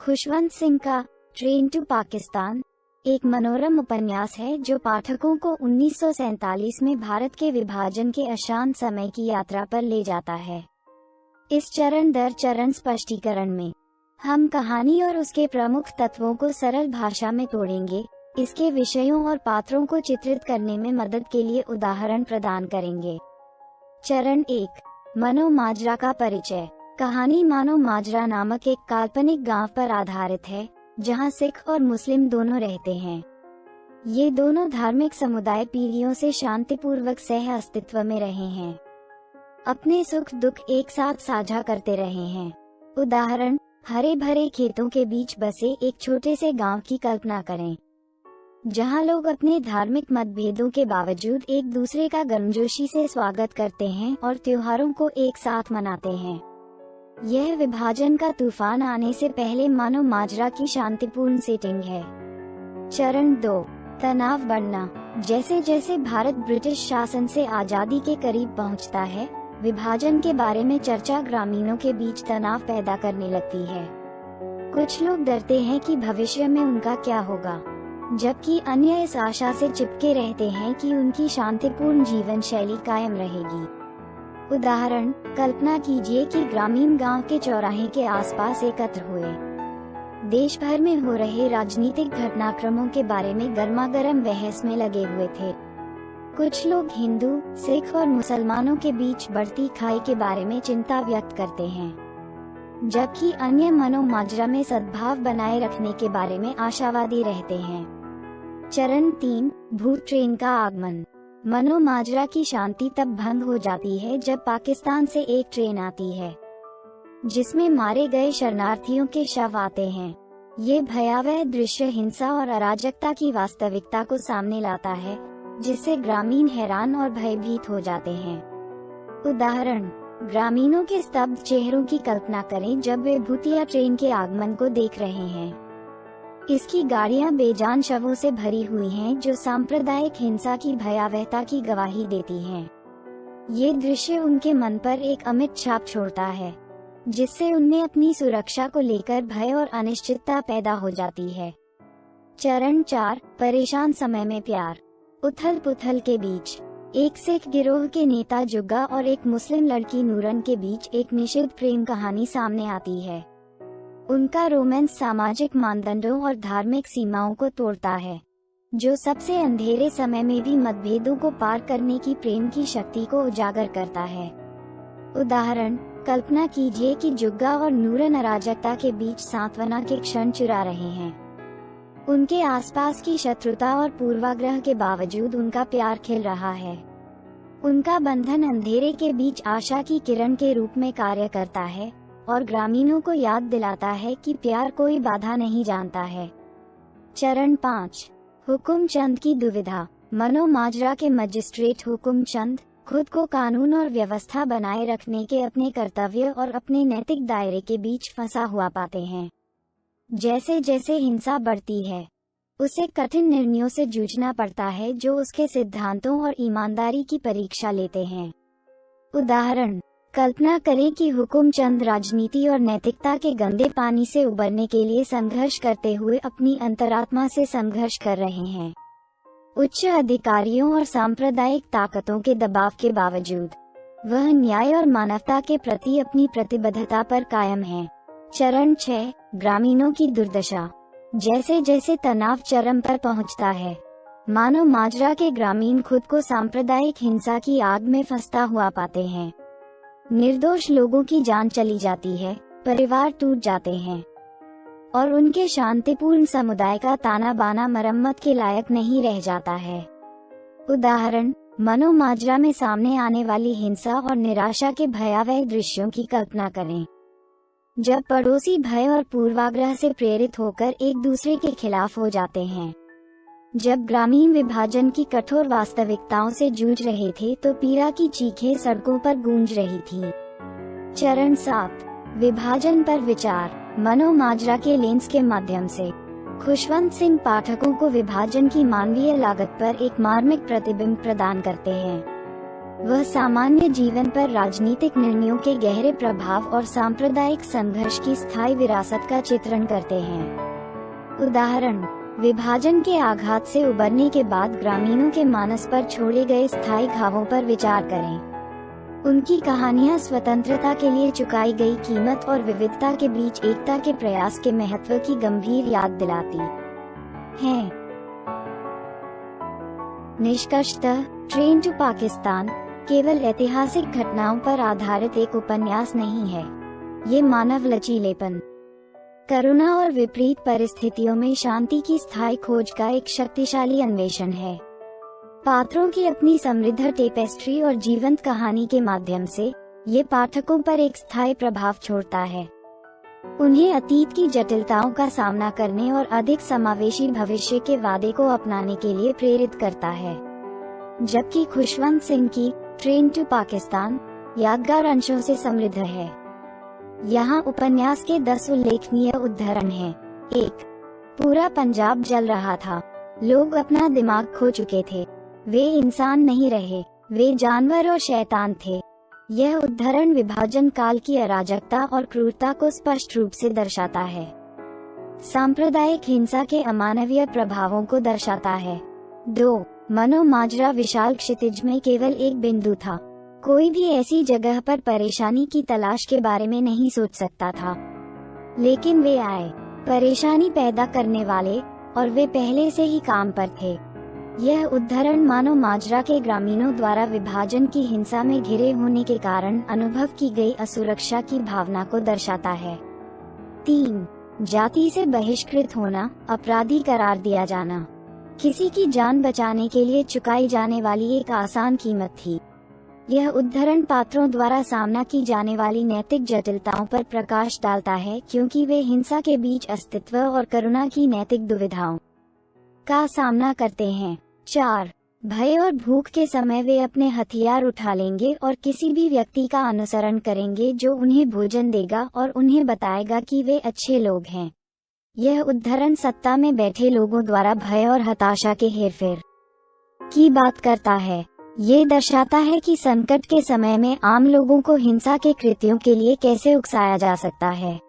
खुशवंत सिंह का train to Pakistan एक मनोरम उपन्यास है जो पाठकों को 1947 में भारत के विभाजन के अशांत समय की यात्रा पर ले जाता है। इस चरण दर चरण स्पष्टीकरण में हम कहानी और उसके प्रमुख तत्वों को सरल भाषा में तोड़ेंगे, इसके विषयों और पात्रों को चित्रित करने में मदद के लिए उदाहरण प्रदान करेंगे। चरण 1, मनो माजरा का परिचय। कहानी मानो माजरा नामक एक काल्पनिक गांव पर आधारित है, जहां सिख और मुस्लिम दोनों रहते हैं। ये दोनों धार्मिक समुदाय पीढ़ियों से शांतिपूर्वक सह अस्तित्व में रहे हैं, अपने सुख दुख एक साथ साझा करते रहे हैं। उदाहरण, हरे भरे खेतों के बीच बसे एक छोटे से गांव की कल्पना करें, जहां लोग अपने धार्मिक मतभेदों के बावजूद एक दूसरे का गर्मजोशी से स्वागत करते हैं और त्योहारों को एक साथ मनाते हैं। यह विभाजन का तूफान आने से पहले मानो माजरा की शांतिपूर्ण सेटिंग है। चरण 2, तनाव बढ़ना। जैसे जैसे भारत ब्रिटिश शासन से आजादी के करीब पहुंचता है, विभाजन के बारे में चर्चा ग्रामीणों के बीच तनाव पैदा करने लगती है। कुछ लोग डरते हैं कि भविष्य में उनका क्या होगा, जबकि अन्य इस आशा से चिपके रहते हैं कि उनकी शांतिपूर्ण जीवन शैली कायम रहेगी। उदाहरण, कल्पना कीजिए कि ग्रामीण गांव के चौराहे के आसपास एकत्र हुए, देश भर में हो रहे राजनीतिक घटनाक्रमों के बारे में गर्मागर्म बहस में लगे हुए थे। कुछ लोग हिंदू, सिख और मुसलमानों के बीच बढ़ती खाई के बारे में चिंता व्यक्त करते हैं, जबकि अन्य मनो माजरा में सद्भाव बनाए रखने के बारे में आशावादी रहते हैं। चरण 3, भूत ट्रेन का आगमन। मनो माजरा की शांति तब भंग हो जाती है जब पाकिस्तान से एक ट्रेन आती है, जिसमें मारे गए शरणार्थियों के शव आते हैं। ये भयावह दृश्य हिंसा और अराजकता की वास्तविकता को सामने लाता है, जिससे ग्रामीण हैरान और भयभीत हो जाते हैं। उदाहरण, ग्रामीणों के स्तब्ध चेहरों की कल्पना करें जब वे भूतिया ट्रेन के आगमन को देख रहे हैं। इसकी गाड़ियां बेजान शवों से भरी हुई हैं, जो सांप्रदायिक हिंसा की भयावहता की गवाही देती हैं। ये दृश्य उनके मन पर एक अमिट छाप छोड़ता है, जिससे उनमें अपनी सुरक्षा को लेकर भय और अनिश्चितता पैदा हो जाती है। चरण 4, परेशान समय में प्यार। उथल पुथल के बीच एक सिख गिरोह के नेता जुग्गा और एक मुस्लिम लड़की नूरन के बीच एक निषिद्ध प्रेम कहानी सामने आती है। उनका रोमांस सामाजिक मानदंडों और धार्मिक सीमाओं को तोड़ता है, जो सबसे अंधेरे समय में भी मतभेदों को पार करने की प्रेम की शक्ति को उजागर करता है। उदाहरण, कल्पना कीजिए कि जुग्गा और नूरन अराजकता के बीच सांत्वना के क्षण चुरा रहे हैं। उनके आसपास की शत्रुता और पूर्वाग्रह के बावजूद उनका प्यार खिल रहा है। उनका बंधन अंधेरे के बीच आशा की किरण के रूप में कार्य करता है और ग्रामीणों को याद दिलाता है कि प्यार कोई बाधा नहीं जानता है। चरण 5, हुकुम चंद की दुविधा। मनो माजरा के मजिस्ट्रेट हुकुम चंद खुद को कानून और व्यवस्था बनाए रखने के अपने कर्तव्य और अपने नैतिक दायरे के बीच फंसा हुआ पाते हैं। जैसे जैसे हिंसा बढ़ती है, उसे कठिन निर्णयों से जूझना पड़ता है जो उसके सिद्धांतों और ईमानदारी की परीक्षा लेते हैं। उदाहरण, कल्पना करें कि हुकुम चंद राजनीति और नैतिकता के गंदे पानी से उबरने के लिए संघर्ष करते हुए अपनी अंतरात्मा से संघर्ष कर रहे हैं। उच्च अधिकारियों और सांप्रदायिक ताकतों के दबाव के बावजूद वह न्याय और मानवता के प्रति अपनी प्रतिबद्धता पर कायम है। चरण 6, ग्रामीणों की दुर्दशा। जैसे जैसे तनाव चरम पर पहुंचता है, मानो माजरा के ग्रामीण खुद को सांप्रदायिक हिंसा की आग में फंसता हुआ पाते हैं। निर्दोष लोगों की जान चली जाती है, परिवार टूट जाते हैं और उनके शांतिपूर्ण समुदाय का ताना बाना मरम्मत के लायक नहीं रह जाता है। उदाहरण, मनो माजरा में सामने आने वाली हिंसा और निराशा के भयावह दृश्यों की कल्पना करें, जब पड़ोसी भय और पूर्वाग्रह से प्रेरित होकर एक दूसरे के खिलाफ हो जाते हैं। जब ग्रामीण विभाजन की कठोर वास्तविकताओं से जूझ रहे थे तो पीड़ा की चीखें सड़कों पर गूंज रही थीं। चरण 7, विभाजन पर विचार। मनो माजरा के लेंस के माध्यम से खुशवंत सिंह पाठकों को विभाजन की मानवीय लागत पर एक मार्मिक प्रतिबिंब प्रदान करते हैं। वह सामान्य जीवन पर राजनीतिक निर्णयों के गहरे प्रभाव और सांप्रदायिक संघर्ष की स्थायी विरासत का चित्रण करते हैं। उदाहरण, विभाजन के आघात से उबरने के बाद ग्रामीणों के मानस पर छोड़े गए स्थायी घावों पर विचार करें। उनकी कहानियां स्वतंत्रता के लिए चुकाई गई कीमत और विविधता के बीच एकता के प्रयास के महत्व की गंभीर याद दिलाती हैं। निष्कर्षतः, ट्रेन टू पाकिस्तान केवल ऐतिहासिक घटनाओं पर आधारित एक उपन्यास नहीं है। ये मानव लचीलेपन, करुणा और विपरीत परिस्थितियों में शांति की स्थायी खोज का एक शक्तिशाली अन्वेषण है। पात्रों की अपनी समृद्ध टेपेस्ट्री और जीवंत कहानी के माध्यम से ये पाठकों पर एक स्थायी प्रभाव छोड़ता है। उन्हें अतीत की जटिलताओं का सामना करने और अधिक समावेशी भविष्य के वादे को अपनाने के लिए प्रेरित करता है। जबकि खुशवंत सिंह की ट्रेन टू पाकिस्तान यादगार अंशों से समृद्ध है। यहाँ उपन्यास के 10 उल्लेखनीय उद्धरण हैं। 1. पूरा पंजाब जल रहा था। लोग अपना दिमाग खो चुके थे। वे इंसान नहीं रहे, वे जानवर और शैतान थे। यह उद्धरण विभाजन काल की अराजकता और क्रूरता को स्पष्ट रूप से दर्शाता है। सांप्रदायिक हिंसा के अमानवीय प्रभावों को दर्शाता है। 2. मनो माजरा विशाल क्षितिज में केवल एक बिंदु था। कोई भी ऐसी जगह पर परेशानी की तलाश के बारे में नहीं सोच सकता था, लेकिन वे आए, परेशानी पैदा करने वाले, और वे पहले से ही काम पर थे। यह उद्धरण मानो माजरा के ग्रामीणों द्वारा विभाजन की हिंसा में घिरे होने के कारण अनुभव की गई असुरक्षा की भावना को दर्शाता है। 3. जाति से बहिष्कृत होना, अपराधी करार दिया जाना, किसी की जान बचाने के लिए चुकाई जाने वाली एक आसान कीमत थी। यह उद्धरण पात्रों द्वारा सामना की जाने वाली नैतिक जटिलताओं पर प्रकाश डालता है, क्योंकि वे हिंसा के बीच अस्तित्व और करुणा की नैतिक दुविधाओं का सामना करते हैं। 4. भय और भूख के समय वे अपने हथियार उठा लेंगे और किसी भी व्यक्ति का अनुसरण करेंगे जो उन्हें भोजन देगा और उन्हें बताएगा कि वे अच्छे लोग हैं। यह उद्धरण सत्ता में बैठे लोगों द्वारा भय और हताशा के हेरफेर की बात करता है। ये दर्शाता है कि संकट के समय में आम लोगों को हिंसा के कृत्यों के लिए कैसे उकसाया जा सकता है।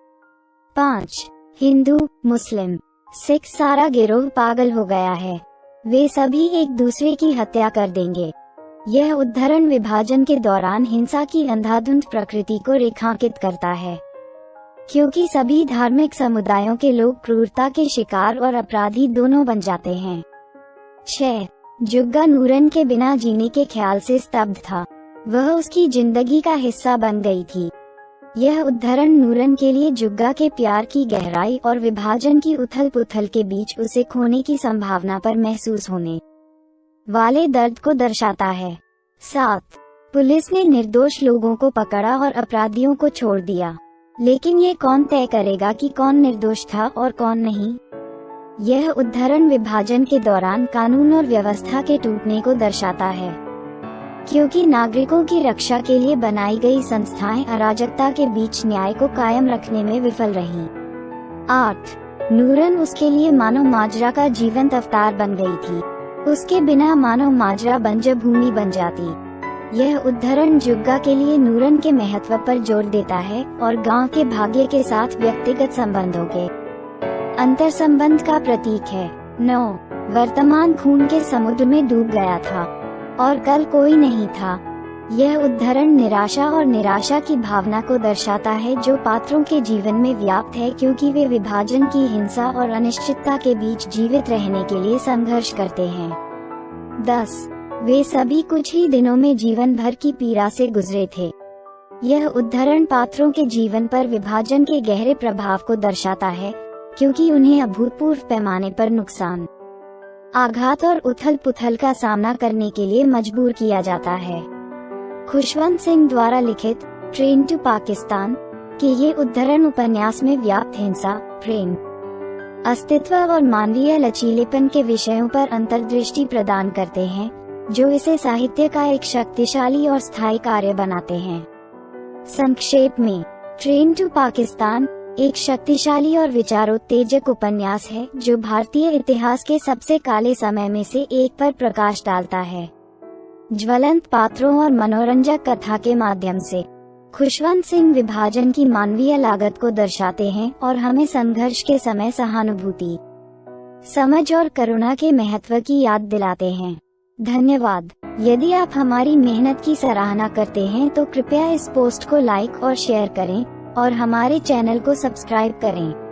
5. हिंदू, मुस्लिम, सिख सारा गिरोह पागल हो गया है। वे सभी एक दूसरे की हत्या कर देंगे। यह उद्धरण विभाजन के दौरान हिंसा की अंधाधुंध प्रकृति को रेखांकित करता है, क्योंकि सभी धार्मिक समुदायों के लोग क्रूरता के शिकार और अपराधी दोनों बन जाते हैं। 6. जुग्गा नूरन के बिना जीने के ख्याल से स्तब्ध था। वह उसकी जिंदगी का हिस्सा बन गई थी। यह उद्धरण नूरन के लिए जुग्गा के प्यार की गहराई और विभाजन की उथल-पुथल के बीच उसे खोने की संभावना पर महसूस होने वाले दर्द को दर्शाता है। 7. पुलिस ने निर्दोष लोगों को पकड़ा और अपराधियों को छोड़ दिया, लेकिन ये कौन तय करेगा कि कौन निर्दोष था और कौन नहीं? यह उद्धरण विभाजन के दौरान कानून और व्यवस्था के टूटने को दर्शाता है, क्योंकि नागरिकों की रक्षा के लिए बनाई गई संस्थाएं अराजकता के बीच न्याय को कायम रखने में विफल रहीं। 8. नूरन उसके लिए मानो माजरा का जीवंत अवतार बन गई थी। उसके बिना मानो माजरा बंजर भूमि बन जाती। यह उद्धरण जुग्गा के लिए नूरन के महत्व पर जोर देता है और गांव के भाग्य के साथ व्यक्तिगत संबंधों के अंतर संबंध का प्रतीक है। 9. वर्तमान खून के समुद्र में डूब गया था और कल कोई नहीं था। यह उद्धरण निराशा और निराशा की भावना को दर्शाता है जो पात्रों के जीवन में व्याप्त है, क्योंकि वे विभाजन की हिंसा और अनिश्चितता के बीच जीवित रहने के लिए संघर्ष करते हैं। 10. वे सभी कुछ ही दिनों में जीवन भर की पीड़ा से गुजरे थे। यह उद्धरण पात्रों के जीवन पर विभाजन के गहरे प्रभाव को दर्शाता है, क्योंकि उन्हें अभूतपूर्व पैमाने पर नुकसान, आघात और उथल-पुथल का सामना करने के लिए मजबूर किया जाता है। खुशवंत सिंह द्वारा लिखित ट्रेन टू पाकिस्तान के ये उद्धरण उपन्यास में व्याप्त हिंसा, प्रेम, अस्तित्व और मानवीय लचीलेपन के विषयों पर अंतर्दृष्टि प्रदान करते हैं, जो इसे साहित्य का एक शक्तिशाली और स्थायी कार्य बनाते हैं। संक्षेप में, ट्रेन टू पाकिस्तान एक शक्तिशाली और विचारोत्तेजक उपन्यास है जो भारतीय इतिहास के सबसे काले समय में से एक पर प्रकाश डालता है। ज्वलंत पात्रों और मनोरंजक कथा के माध्यम से खुशवंत सिंह विभाजन की मानवीय लागत को दर्शाते हैं और हमें संघर्ष के समय सहानुभूति, समझ और करुणा के महत्व की याद दिलाते हैं। धन्यवाद। यदि आप हमारी मेहनत की सराहना करते हैं तो कृपया इस पोस्ट को लाइक और शेयर करें और हमारे चैनल को सब्सक्राइब करें।